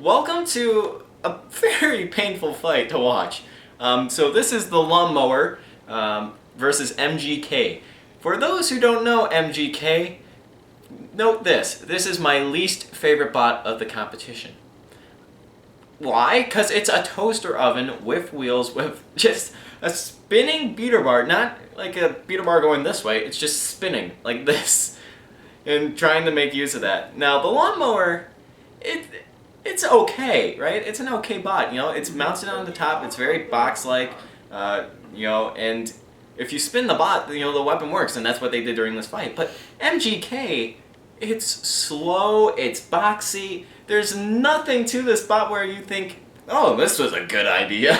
welcome to a very painful fight to watch. So this is the Lawnmower versus MGK. For those who don't know MGK, note this. This is my least favorite bot of the competition. Why? Because it's a toaster oven with wheels with just a spinning beater bar. Not like a beater bar going this way, it's just spinning like this. And trying to make use of that. Now the Lawnmower, it's okay, right? It's an okay bot, it's mounted on the top, it's very box-like, and if you spin the bot, the weapon works, and that's what they did during this fight. But MGK, it's slow, it's boxy, there's nothing to this bot where you think, oh, this was a good idea.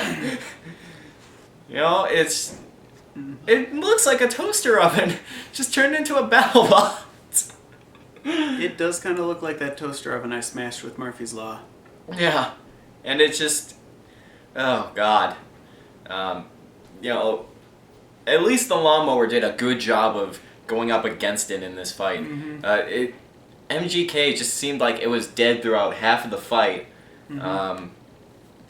It looks like a toaster oven, just turned into a BattleBot. It does kind of look like that toaster oven I smashed with Murphy's Law. Yeah, and it's just, oh god. At least the Lawnmower did a good job of going up against it in this fight. Mm-hmm. MGK just seemed like it was dead throughout half of the fight. Mm-hmm.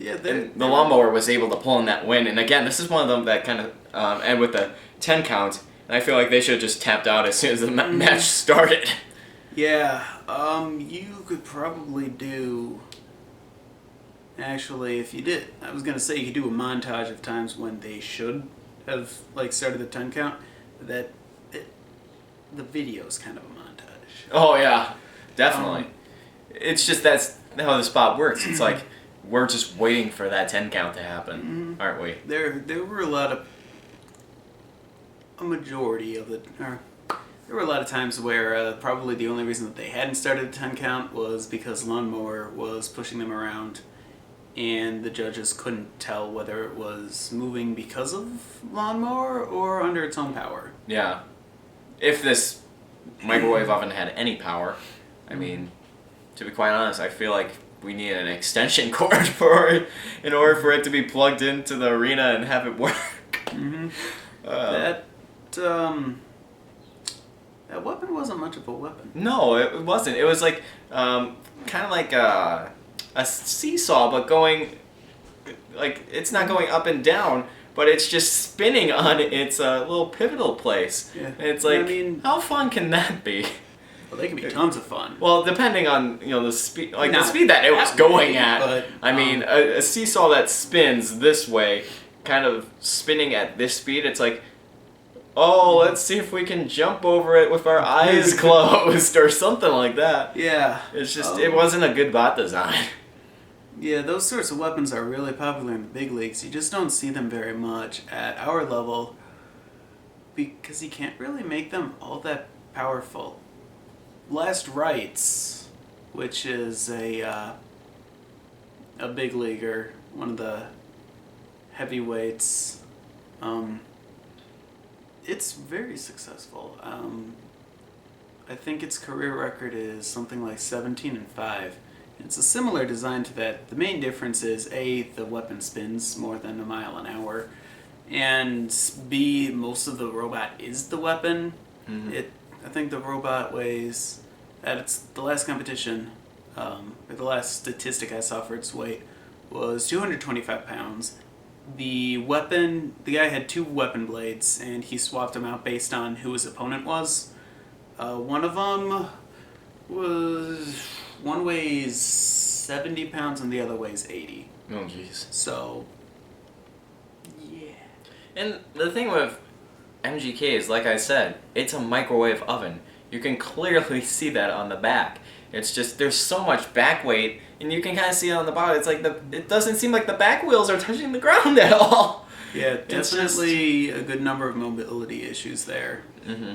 And the Lawnmower was able to pull in that win. And again, this is one of them that kind of end with a 10 count. And I feel like they should have just tapped out as soon as the match started. Yeah, you could probably do... Actually, if you did, I was going to say you could do a montage of times when they should have, started the 10 count. The video's kind of a montage. Oh, yeah, definitely. It's just that's how the spot works. It's like, we're just waiting for that 10 count to happen, aren't we? There were a majority of the... There were a lot of times where probably the only reason that they hadn't started a 10 count was because Lawnmower was pushing them around and the judges couldn't tell whether it was moving because of Lawnmower or under its own power. Yeah. If this microwave oven had any power, I mean, to be quite honest, I feel like we need an extension cord in order for it to be plugged into the arena and have it work. Mm-hmm. That weapon wasn't much of a weapon. No, it wasn't. It was like, kind of like a seesaw, but going, like, it's not going up and down, but it's just spinning on its little pivotal place. Yeah. And it's like, how fun can that be? Well, they can be tons of fun. Well, depending on, the speed, the speed that it was going at. But, I mean, a seesaw that spins this way, kind of spinning at this speed, it's like, oh, let's see if we can jump over it with our eyes closed or something like that. Yeah. It's just, it wasn't a good bot design. Yeah, those sorts of weapons are really popular in the big leagues. You just don't see them very much at our level because you can't really make them all that powerful. Last Rites, which is a big leaguer, one of the heavyweights, it's very successful. I think its career record is something like 17-5. It's a similar design to that. The main difference is A, the weapon spins more than a mile an hour, and B, most of the robot is the weapon. Mm-hmm. I think the robot weighs, at the last competition, or the last statistic I saw for its weight was 225 pounds. The guy had 2 weapon blades, and he swapped them out based on who his opponent was. One of them one weighs 70 pounds and the other weighs 80. Oh, jeez. So, yeah. And the thing with MGK is, like I said, it's a microwave oven. You can clearly see that on the back. It's just, there's so much back weight, and you can kind of see it on the bottom. It's like, it doesn't seem like the back wheels are touching the ground at all. Yeah, definitely a good number of mobility issues there. Mm-hmm.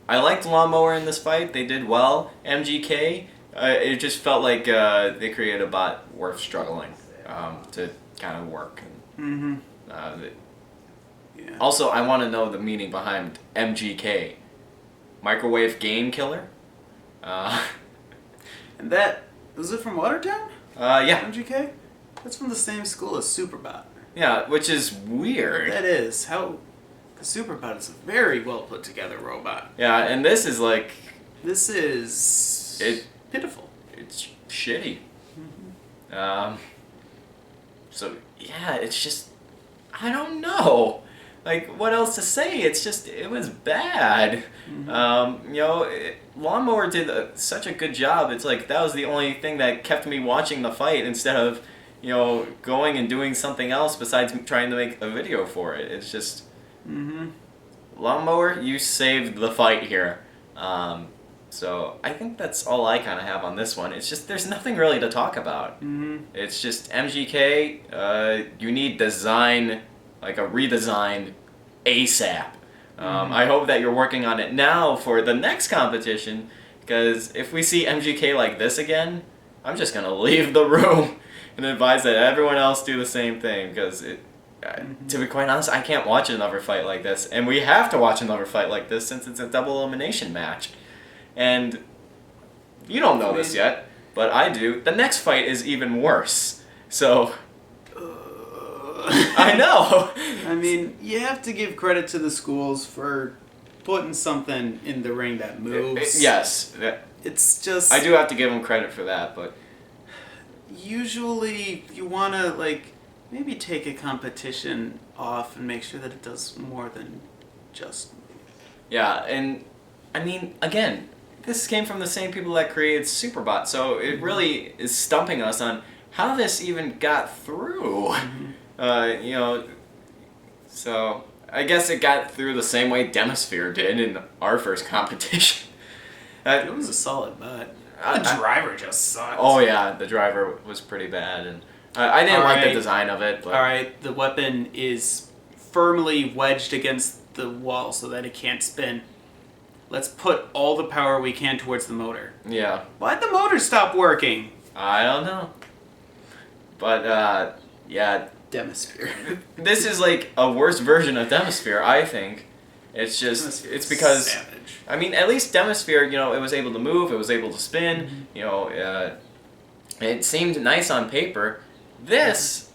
I liked Lawnmower in this fight. They did well. MGK, it just felt like they created a bot worth struggling to kind of work. Mm-hmm. Yeah. Also, I want to know the meaning behind MGK. Microwave Game Killer? And that, was it from Watertown? Yeah. MGK? That's from the same school as Superbot. Yeah, which is weird. That is. The Superbot is a very well put together robot. Yeah, and this is like... This is... pitiful. It's shitty. Mm-hmm. So yeah, it's just, I don't know. Like, what else to say? It's just, it was bad. Lawnmower did such a good job. It's like, that was the only thing that kept me watching the fight instead of, going and doing something else besides trying to make a video for it. It's just, Lawnmower, you saved the fight here. So I think that's all I kind of have on this one. It's just, there's nothing really to talk about. It's just MGK, you need design, like a redesigned ASAP. I hope that you're working on it now for the next competition, because if we see MGK like this again, I'm just going to leave the room and advise that everyone else do the same thing, because to be quite honest, I can't watch another fight like this, and we have to watch another fight like this since it's a double elimination match. And you don't know this yet, but I do. The next fight is even worse. So I know. I mean, you have to give credit to the schools for putting something in the ring that moves. Yes. It's just... I do have to give them credit for that, but... Usually, you want to, like, maybe take a competition off and make sure that it does more than just move. Yeah, and, I mean, again, this came from the same people that created SuperBot, so it really is stumping us on how this even got through. So I guess it got through the same way Demisphere did in our first competition. It was a solid bot. The driver just sucked. Oh yeah, the driver was pretty bad, and I didn't like the design of it. But... Alright, the weapon is firmly wedged against the wall so that it can't spin. Let's put all the power we can towards the motor. Yeah. Why'd the motor stop working? I don't know. But, yeah. Demisphere. This is like a worse version of Demisphere, I think. It's just, it's because, savage. I mean, at least Demisphere, it was able to move, it was able to spin, it seemed nice on paper. This,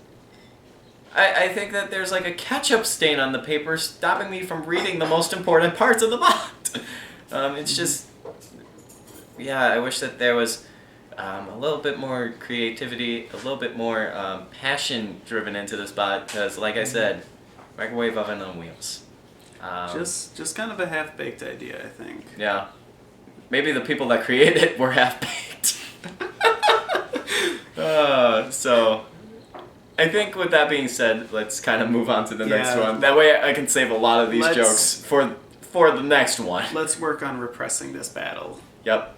I think that there's like a ketchup stain on the paper stopping me from reading the most important parts of the bot. It's just, yeah, I wish that there was a little bit more creativity, a little bit more passion driven into this bot, because like I said, microwave oven on wheels. Just kind of a half-baked idea, I think. Yeah. Maybe the people that created it were half-baked. So, I think with that being said, let's kind of move on to the next one. That way I can save a lot of these jokes for the next one. Let's work on repressing this battle. Yep.